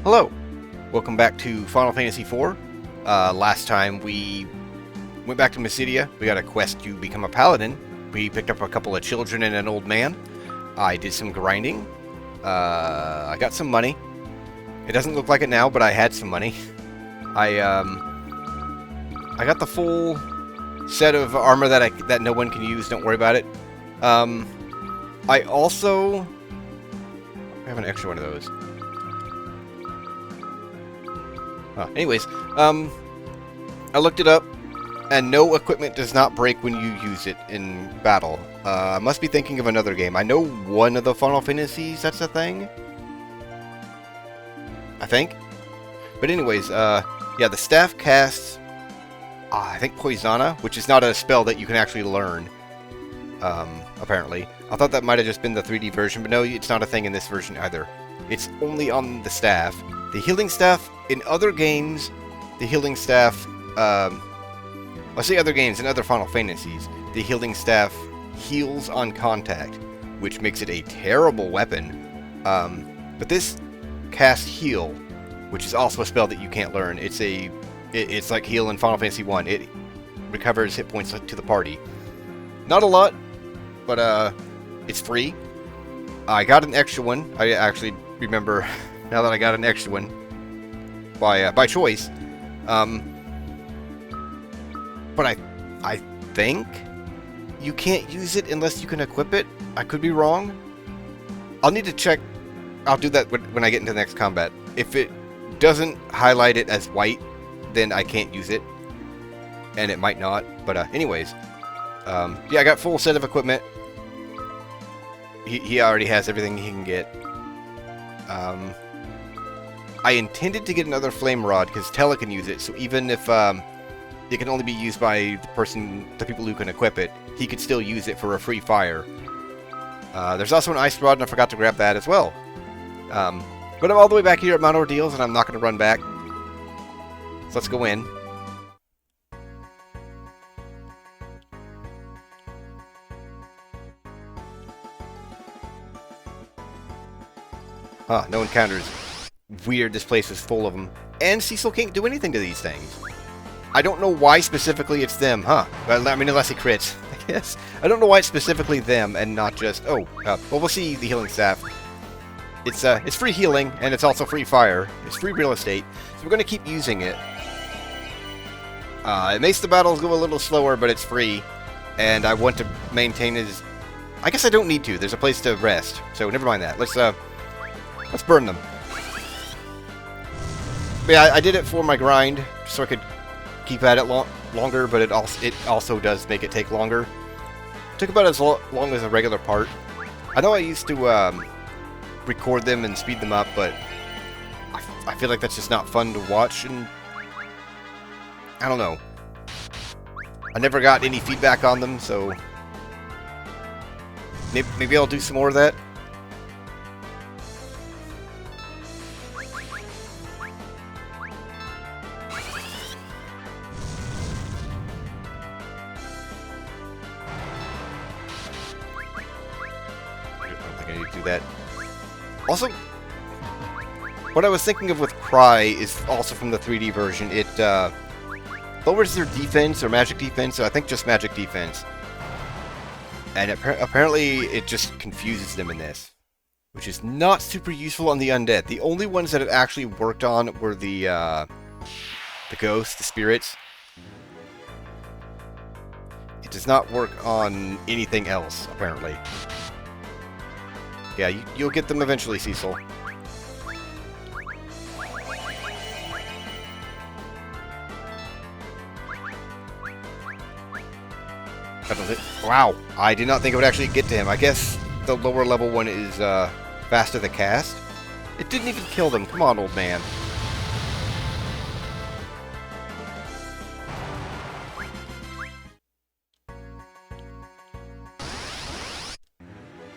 Hello! Welcome back to Final Fantasy IV. Last time we went back to Mysidia. We got a quest to become a paladin. We picked up a couple of children and an old man. I did some grinding. I got some money. It doesn't look like it now, but I had some money. I got the full set of armor that no one can use. Don't worry about it. I also have an extra one of those. Anyways, I looked it up, and no equipment does not break when you use it in battle. I must be thinking of another game. I know one of the Final Fantasies that's a thing. I think. But anyways, yeah, the staff casts, I think, Poisana, which is not a spell that you can actually learn, apparently. I thought that might have just been the 3D version, but no, it's not a thing in this version either. It's only on the staff. The healing staff, in other games, the healing staff, I say other games, in other Final Fantasies, the healing staff heals on contact, which makes it a terrible weapon. But this casts heal, which is also a spell that you can't learn. It's like heal in Final Fantasy 1. It recovers hit points to the party. Not a lot, but it's free. I got an extra one. I actually remember now that I got an extra one by choice. But I think you can't use it unless you can equip it. I could be wrong. I'll need to check. I'll do that when I get into the next combat. If it doesn't highlight it as white, then I can't use it. And it might not. But anyways. Yeah, I got full set of equipment. He already has everything he can get. I intended to get another flame rod because Tella can use it. So even if it can only be used by the people who can equip it, he could still use it for a free fire. There's also an ice rod, and I forgot to grab that as well. But I'm all the way back here at Mount Ordeals, and I'm not going to run back. So let's go in. No encounters. Weird, this place is full of them. And Cecil can't do anything to these things. I don't know why specifically it's them, huh? Well, I mean, unless he crits, I guess. I don't know why it's specifically them and not just... well, we'll see the healing staff. It's free healing, and it's also free fire. It's free real estate, so we're going to keep using it. It makes the battles go a little slower, but it's free. And I want to maintain his... I guess I don't need to. There's a place to rest, so never mind that. Let's burn them. But yeah, I did it for my grind, so I could keep at it longer, but it also does make it take longer. It took about as long as a regular part. I know I used to record them and speed them up, but I feel like that's just not fun to watch, and I don't know. I never got any feedback on them, so maybe I'll do some more of that. That. Also, what I was thinking of with Cry is also from the 3D version. It lowers their defense, or magic defense, so I think just magic defense. And apparently it just confuses them in this, which is not super useful on the undead. The only ones that it actually worked on were the ghosts, the spirits. It does not work on anything else, apparently. Yeah, you'll get them eventually, Cecil. Wow, I did not think I would actually get to him. I guess the lower level one is faster to cast. It didn't even kill them. Come on, old man.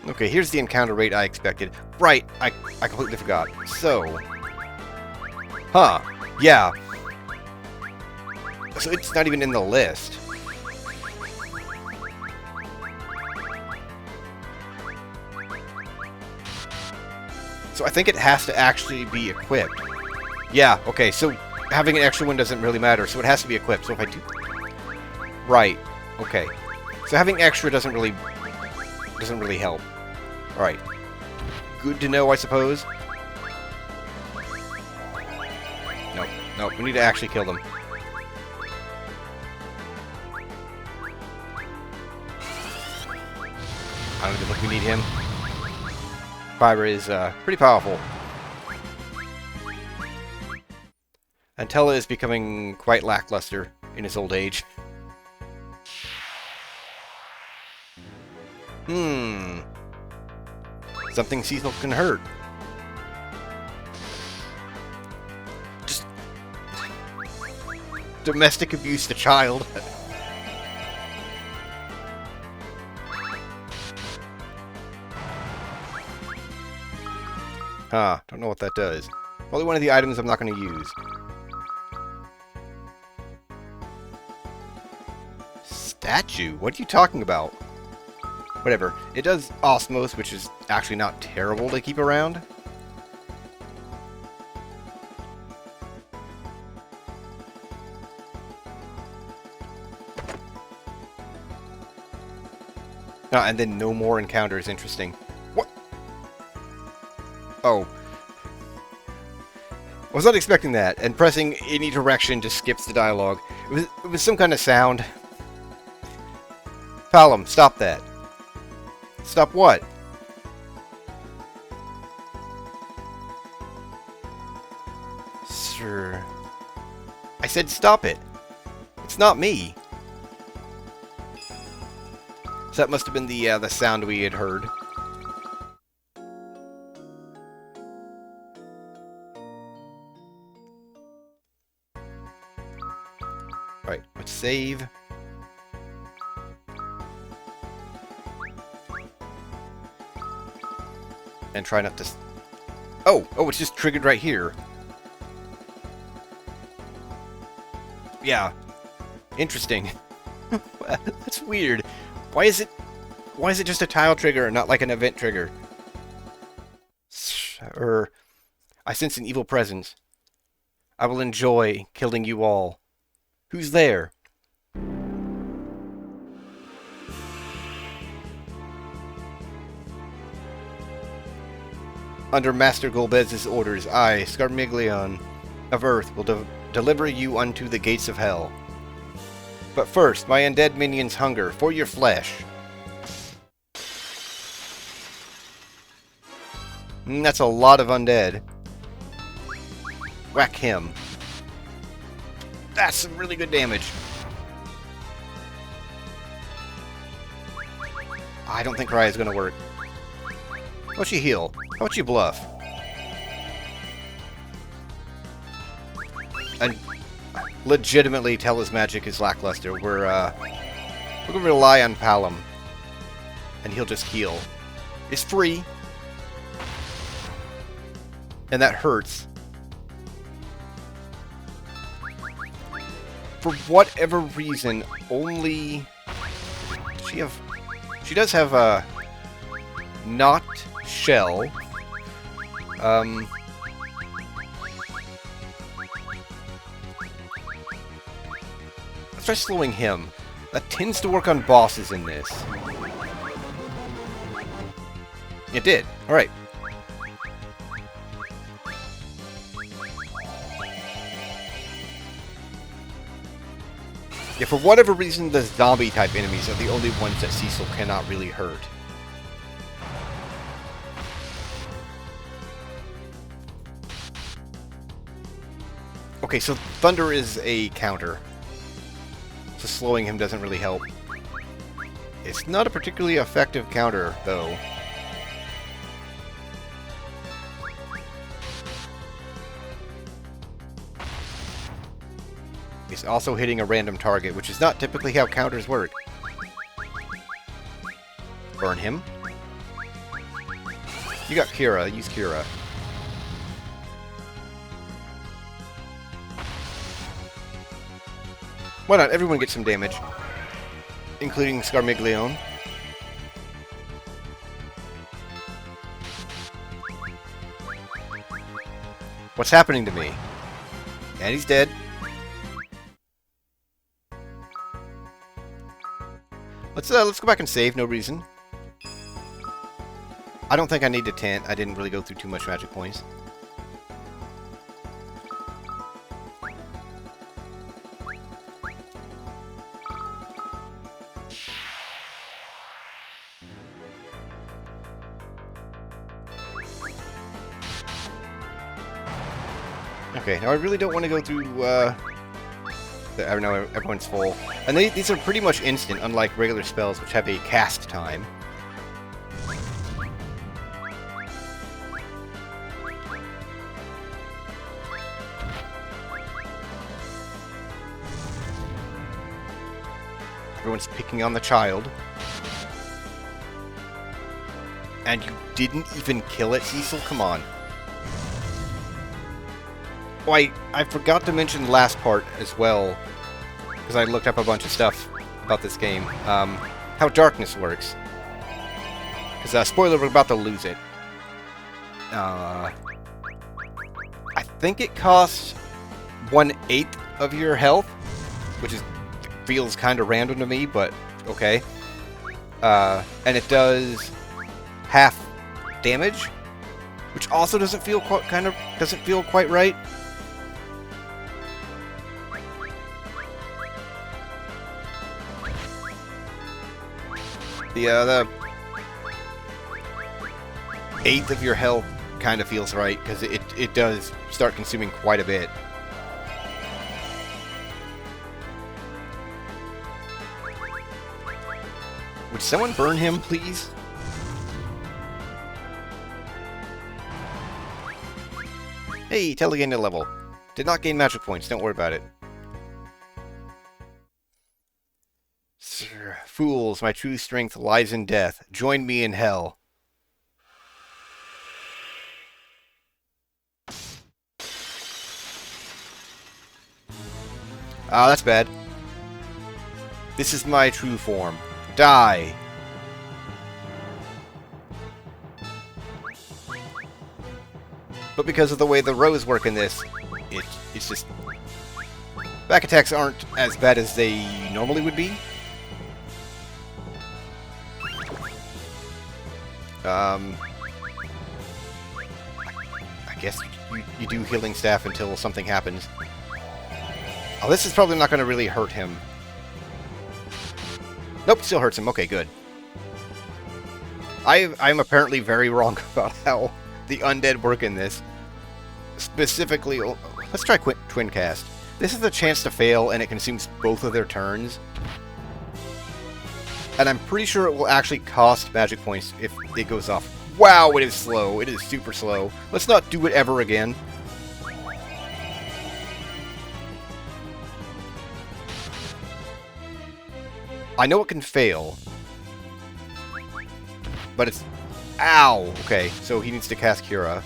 Okay, here's the encounter rate I expected. Right, I completely forgot. So... Huh. Yeah. So it's not even in the list. So I think it has to actually be equipped. Yeah, okay, so having an extra one doesn't really matter, so it has to be equipped. So if I do... Right, okay. So having extra doesn't really help. Alright. Good to know, I suppose. Nope, nope, we need to actually kill them. I don't even think we need him. Fiber is pretty powerful. Antella is becoming quite lackluster in his old age. Something Cecil can hurt. Just... domestic abuse to child. Don't know what that does. Probably one of the items I'm not going to use. Statue? What are you talking about? Whatever. It does Osmos, which is actually not terrible to keep around. And then no more encounters. Interesting. What? Oh. I was not expecting that, and pressing any direction just skips the dialogue. It was some kind of sound. Palom, stop that. Stop what? Sir... I said stop it. It's not me. So that must have been the sound we had heard. Alright, let's save. And try not to... Oh, it's just triggered right here. Yeah. Interesting. That's weird. Why is it just a tile trigger and not like an event trigger? I sense an evil presence. I will enjoy killing you all. Who's there? Under Master Golbez's orders, I, Scarmiglion of Earth, will deliver you unto the gates of hell. But first, my undead minions hunger for your flesh. That's a lot of undead. Whack him. That's some really good damage. I don't think Cry is going to work. How about you heal? How about you bluff? And legitimately tell his magic is lackluster. We're gonna rely on Palom. And he'll just heal. It's free. And that hurts. For whatever reason, only... She does have a... not shell. Let's try slowing him. That tends to work on bosses in this. It did. Alright. Yeah, for whatever reason, the zombie-type enemies are the only ones that Cecil cannot really hurt. Okay, so Thunder is a counter. So slowing him doesn't really help. It's not a particularly effective counter, though. He's also hitting a random target, which is not typically how counters work. Burn him. You got Kira. Use Kira. Why not? Everyone gets some damage. Including Scarmiglione. What's happening to me? And he's dead. Let's go back and save. No reason. I don't think I need a tent. I didn't really go through too much magic points. Okay, now I really don't want to go through, I know everyone's full. And these are pretty much instant, unlike regular spells, which have a cast time. Everyone's picking on the child. And you didn't even kill it, Cecil? Come on. Oh, I forgot to mention the last part as well, because I looked up a bunch of stuff about this game. How darkness works. Because, spoiler, we're about to lose it. I think it costs 1/8 of your health, which feels kind of random to me, but okay. And it does half damage, which also doesn't feel quite right. The 1/8 of your health kind of feels right, because it does start consuming quite a bit. Would someone burn him, please? Hey, telegained a level. Did not gain magic points, don't worry about it. Fools, my true strength lies in death. Join me in hell. Ah, that's bad. This is my true form. Die! But because of the way the rows work in this, it's just... Back attacks aren't as bad as they normally would be. I guess you do healing staff until something happens. Oh, this is probably not going to really hurt him. Nope, still hurts him. Okay, good. I'm apparently very wrong about how the undead work in this. Specifically, let's try Twin Cast. This is a chance to fail, and it consumes both of their turns. And I'm pretty sure it will actually cost magic points if it goes off. Wow, it is slow. It is super slow. Let's not do it ever again. I know it can fail. But it's... Ow! Okay, so he needs to cast Cura.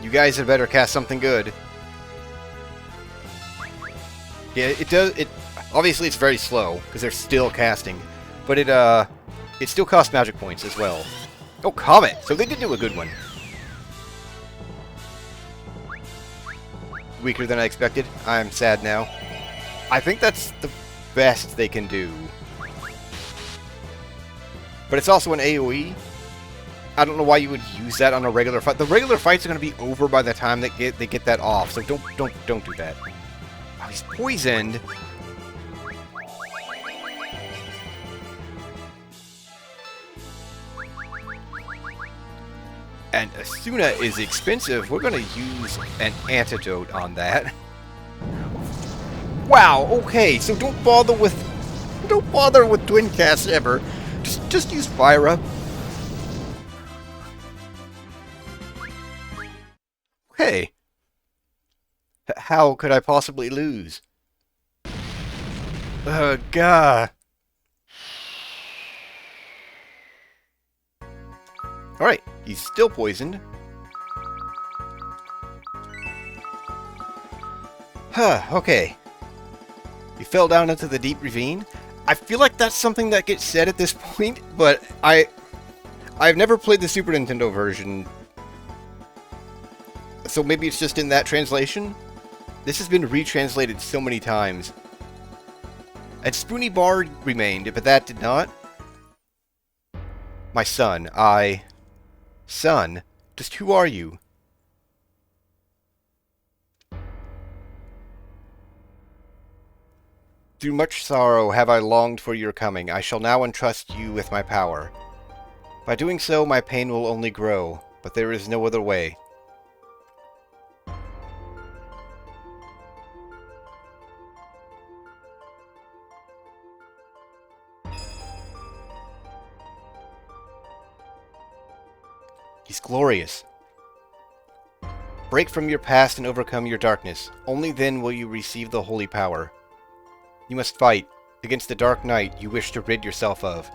You guys had better cast something good. Yeah, it does. Obviously it's very slow because they're still casting, but it still costs magic points as well. Oh, Comet! So they did do a good one. Weaker than I expected. I'm sad now. I think that's the best they can do. But it's also an AoE. I don't know why you would use that on a regular fight. The regular fights are going to be over by the time they get that off. So don't do that. Oh, he's poisoned. And Asuna is expensive. We're going to use an antidote on that. Wow. Okay. So don't bother with Twin Cast ever. Just use Fyra. Hey, how could I possibly lose? God. Alright, he's still poisoned. Huh, okay. You fell down into the deep ravine? I feel like that's something that gets said at this point, but I've never played the Super Nintendo version, so maybe it's just in that translation? This has been retranslated so many times. And Spoony Bar remained, but that did not. My son, Son, just who are you? Through much sorrow have I longed for your coming. I shall now entrust you with my power. By doing so, my pain will only grow, but there is no other way. He's glorious. Break from your past and overcome your darkness. Only then will you receive the holy power. You must fight against the dark night you wish to rid yourself of.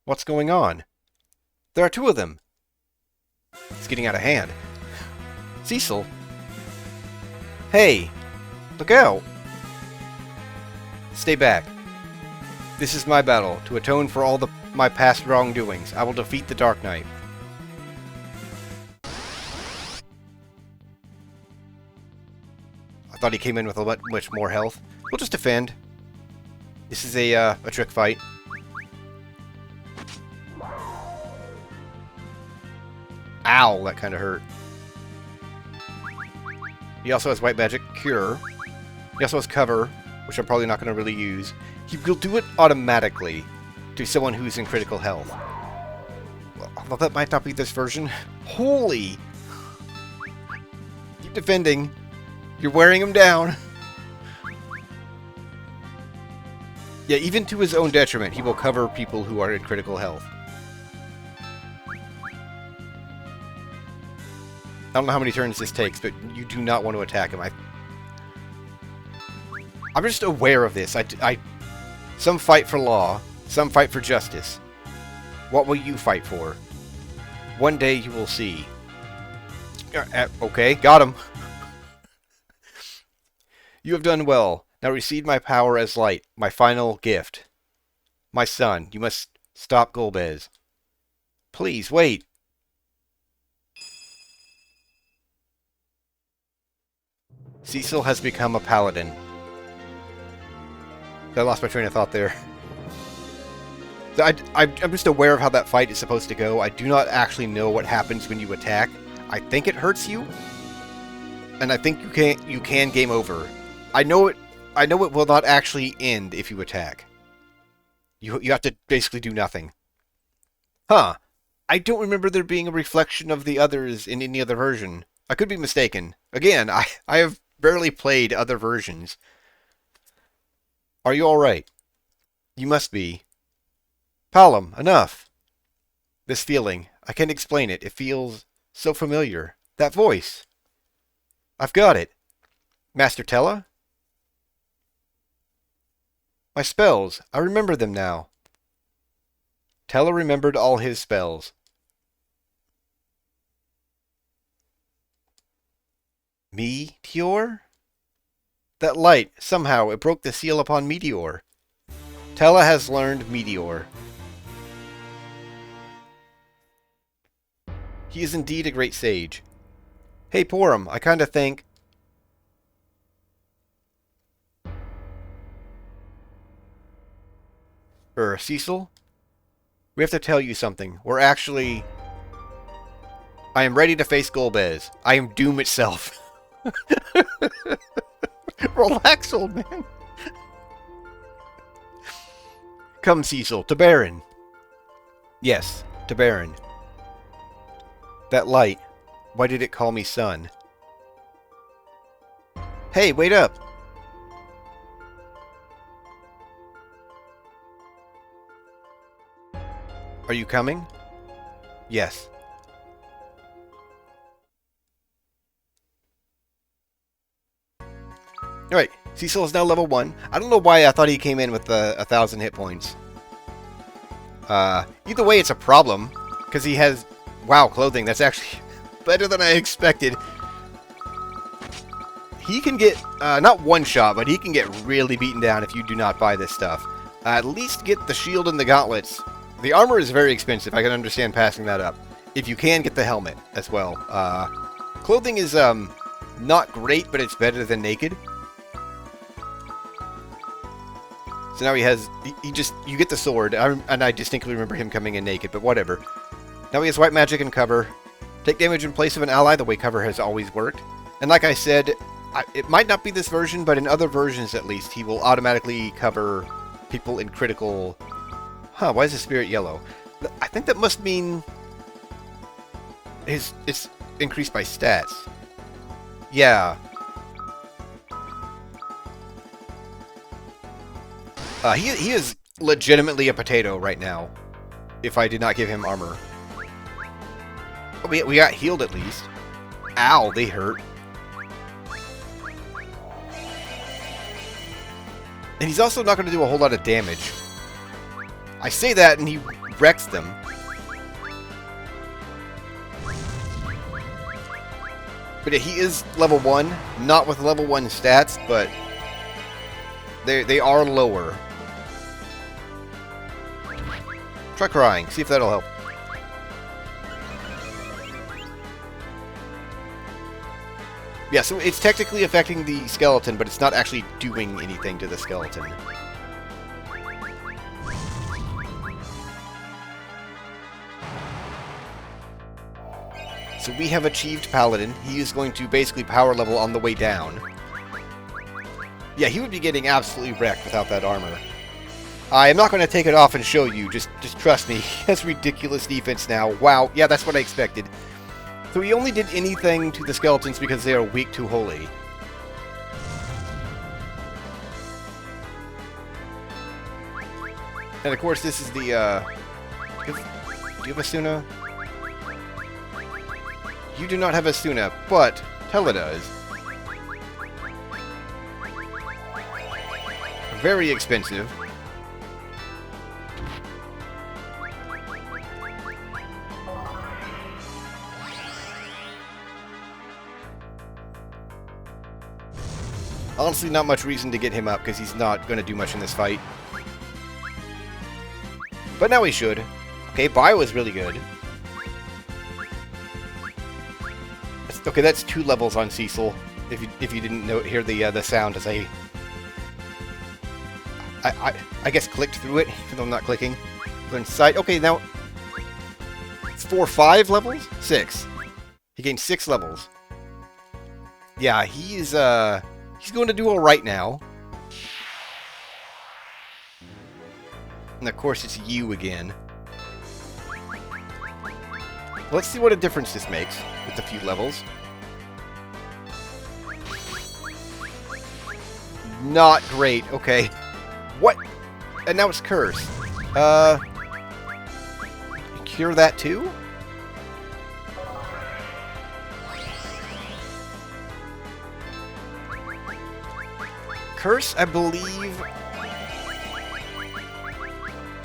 What's going on? There are two of them. It's getting out of hand. Cecil? Hey! Look out! Stay back. This is my battle, to atone for all my past wrongdoings. I will defeat the Dark Knight. I thought he came in with a much more health. We'll just defend. This is a trick fight. Ow, that kind of hurt. He also has White Magic Cure. He also has Cover, which I'm probably not going to really use. He will do it automatically to someone who's in critical health. Well, that might not be this version. Holy! Keep defending. You're wearing him down. Yeah, even to his own detriment, he will cover people who are in critical health. I don't know how many turns this takes, but you do not want to attack him. I'm just aware of this. Some fight for law, some fight for justice. What will you fight for? One day you will see. Okay, got him. You have done well. Now receive my power as light, my final gift. My son, you must stop Golbez. Please, wait. Cecil has become a paladin. I lost my train of thought there. I'm just aware of how that fight is supposed to go. I do not actually know what happens when you attack. I think it hurts you, and I think you can game over. I know it will not actually end if you attack. You have to basically do nothing. Huh. I don't remember there being a reflection of the others in any other version. I could be mistaken. Again, I have barely played other versions. Are you alright? You must be. Palom, enough. This feeling, I can't explain it. It feels so familiar. That voice. I've got it. Master Tella? My spells. I remember them now. Tella remembered all his spells. Meteor? That light, somehow, it broke the seal upon Meteor. Tella has learned Meteor. He is indeed a great sage. Hey, Porum, I kinda think... Cecil? We have to tell you something. We're actually... I am ready to face Golbez. I am Doom itself. Relax, old man. Come, Cecil, to Baron. Yes, to Baron. That light, why did it call me son? Hey, wait up! Are you coming? Yes. Alright, Cecil is now level 1. I don't know why I thought he came in with 1,000 hit points. Either way, it's a problem, because he has Wow, clothing. That's actually better than I expected. He can get, not one shot, but he can get really beaten down if you do not buy this stuff. At least get the shield and the gauntlets. The armor is very expensive. I can understand passing that up. If you can, get the helmet as well. Clothing is, not great, but it's better than naked. So now he has, you get the sword, and I distinctly remember him coming in naked, but whatever. Now he has white magic and cover. Take damage in place of an ally, the way cover has always worked. And like I said, it might not be this version, but in other versions at least, he will automatically cover people in critical... Huh, why is the spirit yellow? I think that must mean... it's increased by stats. Yeah. He is legitimately a potato right now, if I did not give him armor. Oh, we got healed at least. Ow, they hurt. And he's also not going to do a whole lot of damage. I say that and he wrecks them. But he is level 1, not with level 1 stats, but they are lower. Try crying, see if that'll help. Yeah, so it's technically affecting the skeleton, but it's not actually doing anything to the skeleton. So we have achieved Paladin. He is going to basically power level on the way down. Yeah, he would be getting absolutely wrecked without that armor. I am not going to take it off and show you, just trust me. He has ridiculous defense now. Wow, yeah, that's what I expected. So he only did anything to the skeletons because they are weak to holy. And of course this is the, do you have a Suna? You do not have a Suna, but Tella does. Very expensive. Honestly, not much reason to get him up, because he's not going to do much in this fight. But now he should. Okay, Bio is really good. Okay, that's 2 levels on Cecil. If you didn't hear the sound as I guess clicked through it, even though I'm not clicking. Go inside. Okay, now it's 4 or 5 levels? 6. He gained 6 levels. Yeah, he's going to do all right now. And of course, it's you again. Let's see what a difference this makes with a few levels. Not great. Okay. What? And now it's Curse. Cure that too? Curse, I believe,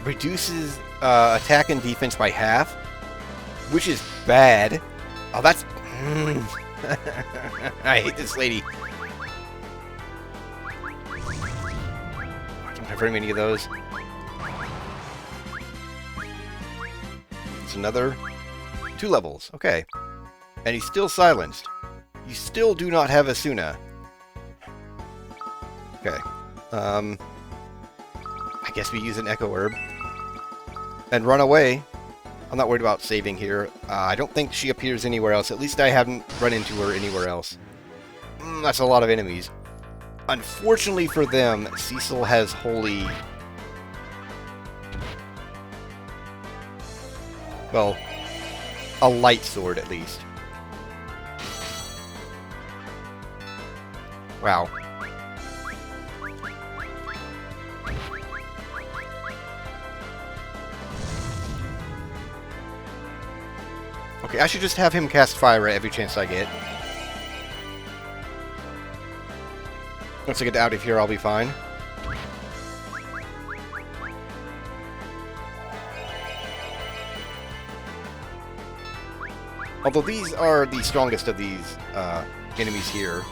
reduces attack and defense by half, which is bad. Oh, that's... I hate this lady. I don't have very many of those. It's another 2 levels. Okay. And he's still silenced. You still do not have a Suna. Okay. I guess we use an Echo Herb. And run away. I'm not worried about saving here. I don't think she appears anywhere else. At least I haven't run into her anywhere else. That's a lot of enemies. Unfortunately for them, Cecil has Holy... Well, a light sword at least. Wow. Okay, I should just have him cast fire at every chance I get. Once I get out of here, I'll be fine. Although these are the strongest of these enemies here.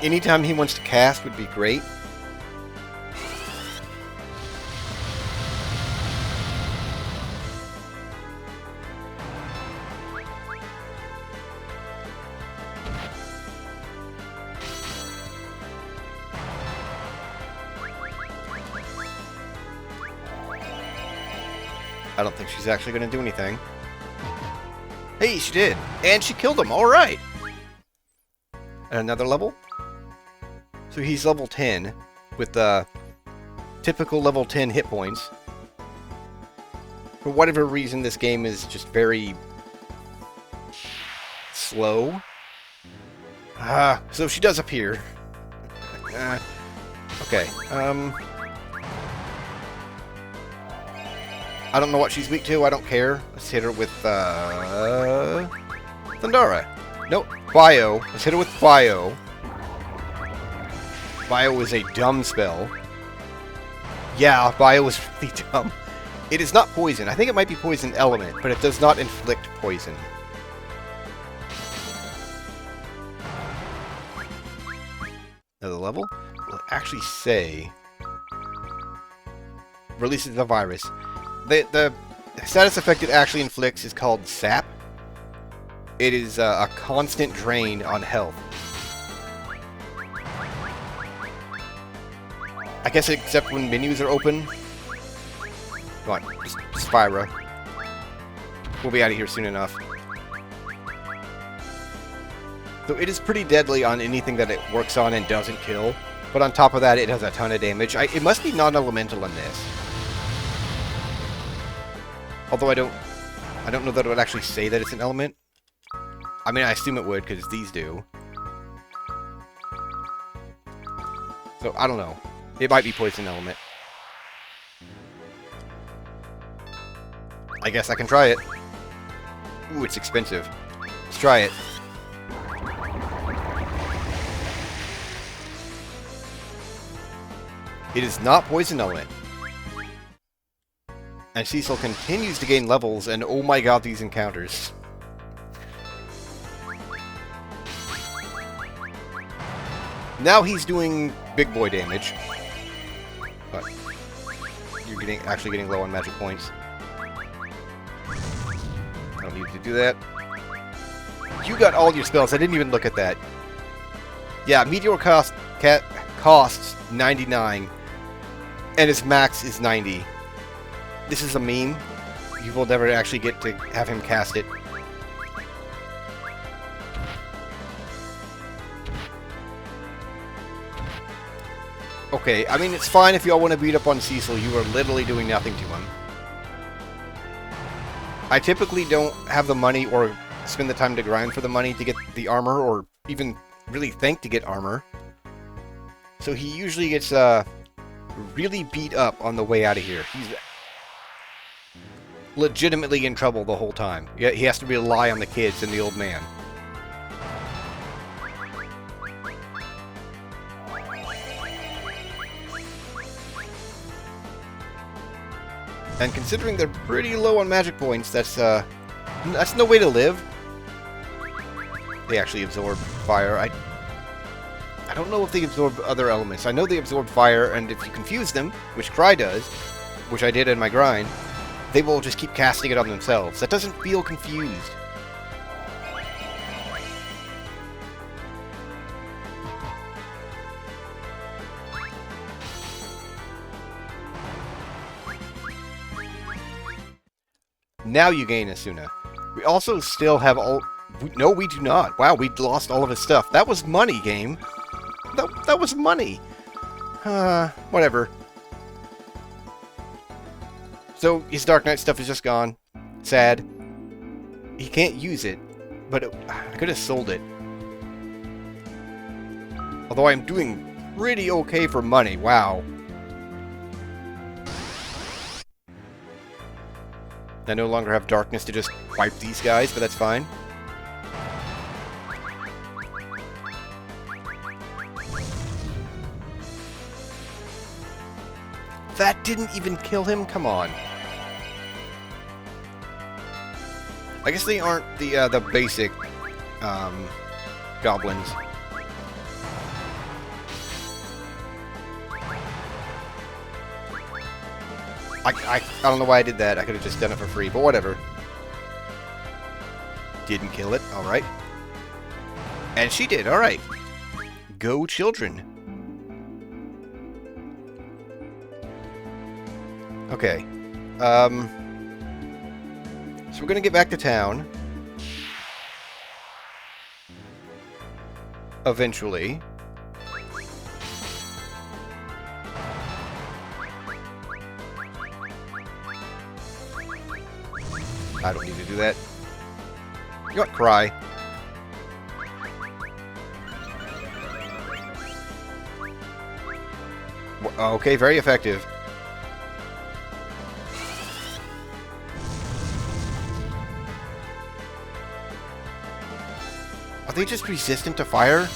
Anytime he wants to cast would be great. I don't think she's actually going to do anything. Hey, she did! And she killed him! Alright! And another level? So he's level 10, with typical level 10 hit points. For whatever reason, this game is just very slow. So she does appear. Okay, I don't know what she's weak to, I don't care. Let's hit her with, Thundara. Nope, Bio. Let's hit her with Bio. Bio is a dumb spell. Yeah, Bio is really dumb. It is not poison. I think it might be poison element, but it does not inflict poison. Another level? Will it actually say... releases the virus. The status effect it actually inflicts is called Sap. It is a constant drain on health. I guess except when menus are open. Come on, just Spyra. We'll be out of here soon enough. So it is pretty deadly on anything that it works on and doesn't kill. But on top of that, it has a ton of damage. It must be non-elemental in this. Although I don't know that it would actually say that it's an element. I mean, I assume it would, because these do. So, I don't know. It might be poison element. I guess I can try it. Ooh, it's expensive. Let's try it. It is not poison element. And Cecil continues to gain levels, and oh my god, these encounters. Now he's doing big boy damage. But you're actually getting low on magic points. I don't need to do that. You got all your spells. I didn't even look at that. Yeah, Meteor costs 99. And his max is 90. This is a meme. You will never actually get to have him cast it. Okay, I mean, it's fine if y'all want to beat up on Cecil. You are literally doing nothing to him. I typically don't have the money or spend the time to grind for the money to get the armor, or even really think to get armor. So he usually gets really beat up on the way out of here. He's legitimately in trouble the whole time. Yeah, he has to rely on the kids and the old man. And considering they're pretty low on magic points, that's no way to live. They actually absorb fire. I don't know if they absorb other elements. I know they absorb fire, and if you confuse them, which Cry does, which I did in my grind, they will just keep casting it on themselves. That doesn't feel confused. Now you gain Asuna. We also still have all... No, we do not. Wow, we lost all of his stuff. That was money, game. That was money. Whatever. So, his Dark Knight stuff is just gone. Sad. He can't use it, but I could have sold it. Although I'm doing pretty okay for money. Wow. I no longer have darkness to just wipe these guys, but that's fine. That didn't even kill him? Come on. I guess they aren't the basic goblins. I don't know why I did that. I could have just done it for free, but whatever. Didn't kill it. Alright. And she did. Alright. Go children. Okay. So we're gonna get back to town. Eventually. I don't need to do that. You know what? Cry. Okay, very effective. Are they just resistant to fire?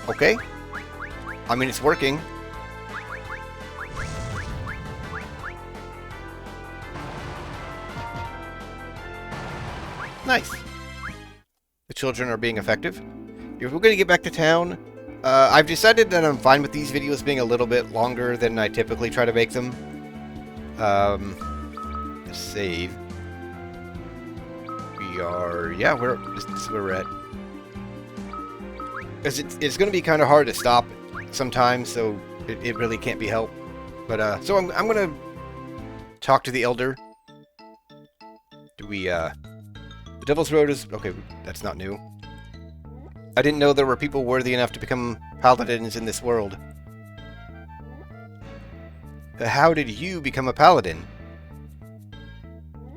Okay. I mean, it's working. Nice. The children are being effective. If we're going to get back to town, I've decided that I'm fine with these videos being a little bit longer than I typically try to make them. Save. We are... Yeah, this is where we're at. Because it's going to be kind of hard to stop sometimes, so it really can't be helped. But, so I'm going to talk to the Elder. Do we, The Devil's Road is... Okay, that's not new. I didn't know there were people worthy enough to become paladins in this world. How did you become a paladin?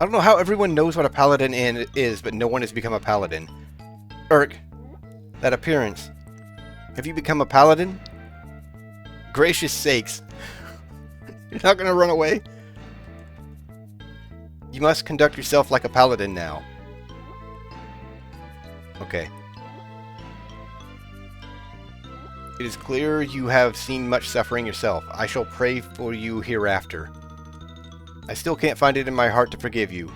I don't know how everyone knows what a paladin is, but no one has become a paladin. Urk, that appearance. Have you become a paladin? Gracious sakes. You're not going to run away? You must conduct yourself like a paladin now. Okay. It is clear you have seen much suffering yourself. I shall pray for you hereafter. I still can't find it in my heart to forgive you.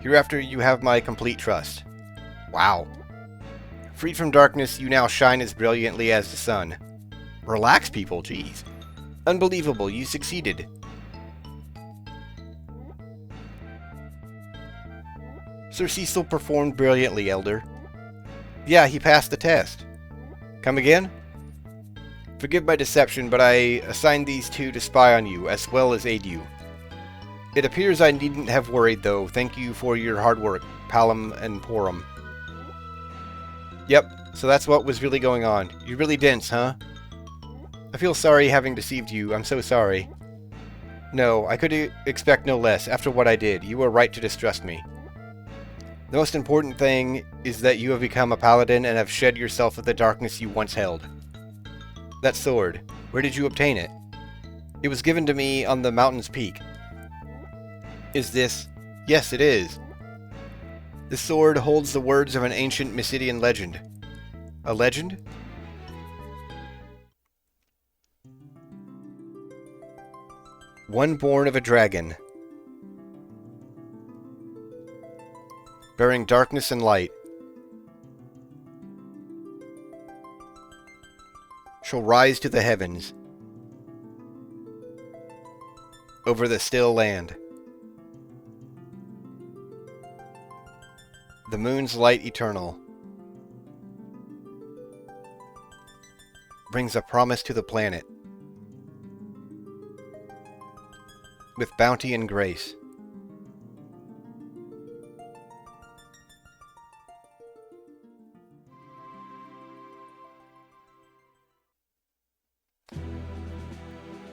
Hereafter you have my complete trust. Wow. Freed from darkness, you now shine as brilliantly as the sun. Relax, people, jeez. Unbelievable, you succeeded. Sir Cecil performed brilliantly, Elder. Yeah, he passed the test. Come again? Forgive my deception, but I assigned these two to spy on you, as well as aid you. It appears I needn't have worried, though. Thank you for your hard work, Palom and Porum. Yep, so that's what was really going on. You're really dense, huh? I feel sorry having deceived you. I'm so sorry. No, I could expect no less. After what I did, you were right to distrust me. The most important thing is that you have become a paladin and have shed yourself of the darkness you once held. That sword, where did you obtain it? It was given to me on the mountain's peak. Is this? Yes, it is. The sword holds the words of an ancient Mysidian legend. A legend? One born of a dragon, bearing darkness and light, shall rise to the heavens, over the still land. The moon's light eternal brings a promise to the planet, with bounty and grace.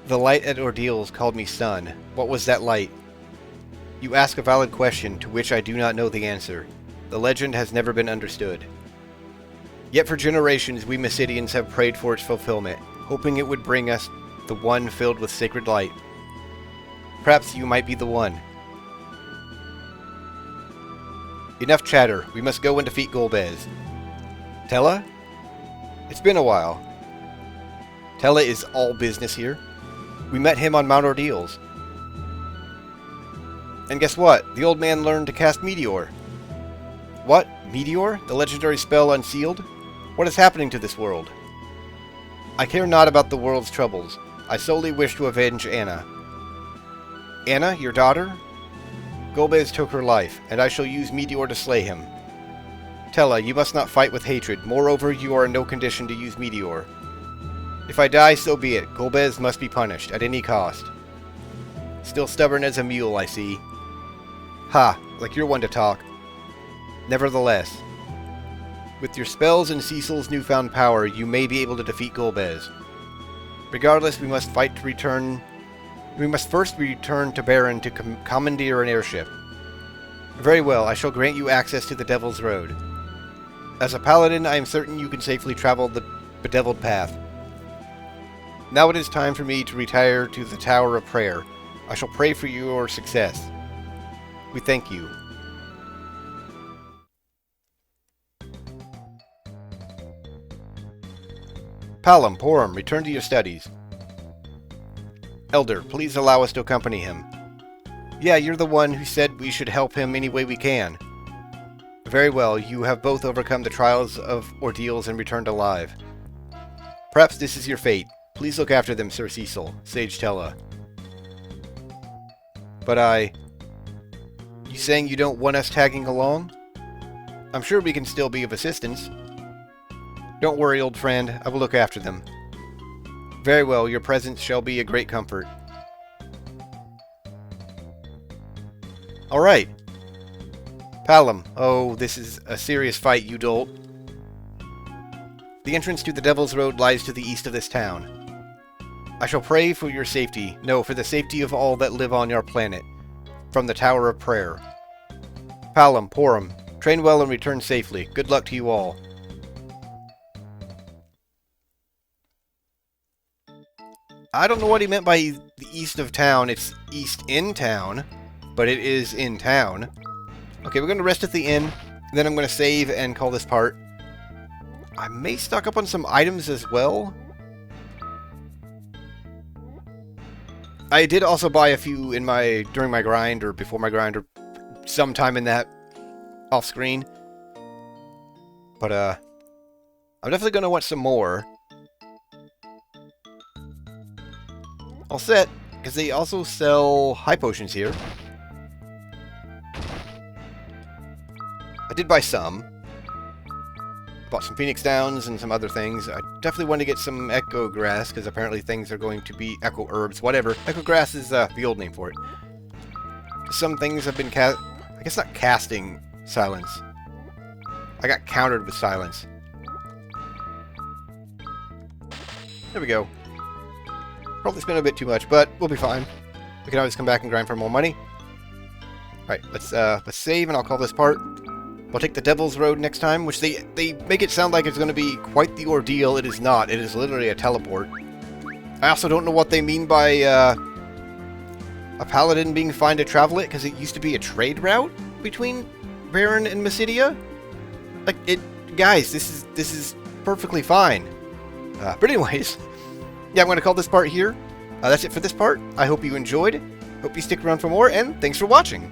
The light at ordeals called me son. What was that light? You ask a valid question to which I do not know the answer. The legend has never been understood. Yet for generations we Mysidians have prayed for its fulfillment, hoping it would bring us the one filled with sacred light. Perhaps you might be the one. Enough chatter. We must go and defeat Golbez. Tella? It's been a while. Tella is all business here. We met him on Mount Ordeals. And guess what? The old man learned to cast Meteor. What? Meteor? The legendary spell unsealed? What is happening to this world? I care not about the world's troubles. I solely wish to avenge Anna. Anna, your daughter? Golbez took her life, and I shall use Meteor to slay him. Tella, you must not fight with hatred. Moreover, you are in no condition to use Meteor. If I die, so be it. Golbez must be punished, at any cost. Still stubborn as a mule, I see. Ha, like you're one to talk. Nevertheless, with your spells and Cecil's newfound power, you may be able to defeat Golbez. Regardless, we must fight to return... We must first return to Baron to commandeer an airship. Very well, I shall grant you access to the Devil's Road. As a paladin, I am certain you can safely travel the bedeviled path. Now it is time for me to retire to the Tower of Prayer. I shall pray for your success. We thank you. Palom, Porum, return to your studies. Elder, please allow us to accompany him. Yeah, you're the one who said we should help him any way we can. Very well, you have both overcome the trials of ordeals and returned alive. Perhaps this is your fate. Please look after them, Sir Cecil, Sage Tella. But You saying you don't want us tagging along? I'm sure we can still be of assistance. Don't worry, old friend. I will look after them. Very well, your presence shall be a great comfort. Alright. Palom. Oh, this is a serious fight, you dolt. The entrance to the Devil's Road lies to the east of this town. I shall pray for your safety. No, for the safety of all that live on your planet. From the Tower of Prayer. Palom, Porum. Train well and return safely. Good luck to you all. I don't know what he meant by the east of town. It's east in town, but it is in town. Okay, we're going to rest at the inn. Then I'm going to save and call this part. I may stock up on some items as well. I did also buy a few in during my grind or before my grind or sometime in that off screen. But I'm definitely going to want some more. All set, because they also sell high potions here. I did buy some. Bought some Phoenix Downs and some other things. I definitely want to get some Echo Grass, because apparently things are going to be Echo Herbs, whatever. Echo Grass is the old name for it. Some things have been I guess not casting silence. I got countered with silence. There we go. Probably spent a bit too much, but we'll be fine. We can always come back and grind for more money. Alright, let's save and I'll call this part. We'll take the Devil's Road next time, which they make it sound like it's going to be quite the ordeal. It is not. It is literally a teleport. I also don't know what they mean by a paladin being fine to travel it, because it used to be a trade route between Baron and Mysidia. Like, guys, this is perfectly fine. But anyways... Yeah, I'm going to call this part here. That's it for this part. I hope you enjoyed. Hope you stick around for more, and thanks for watching.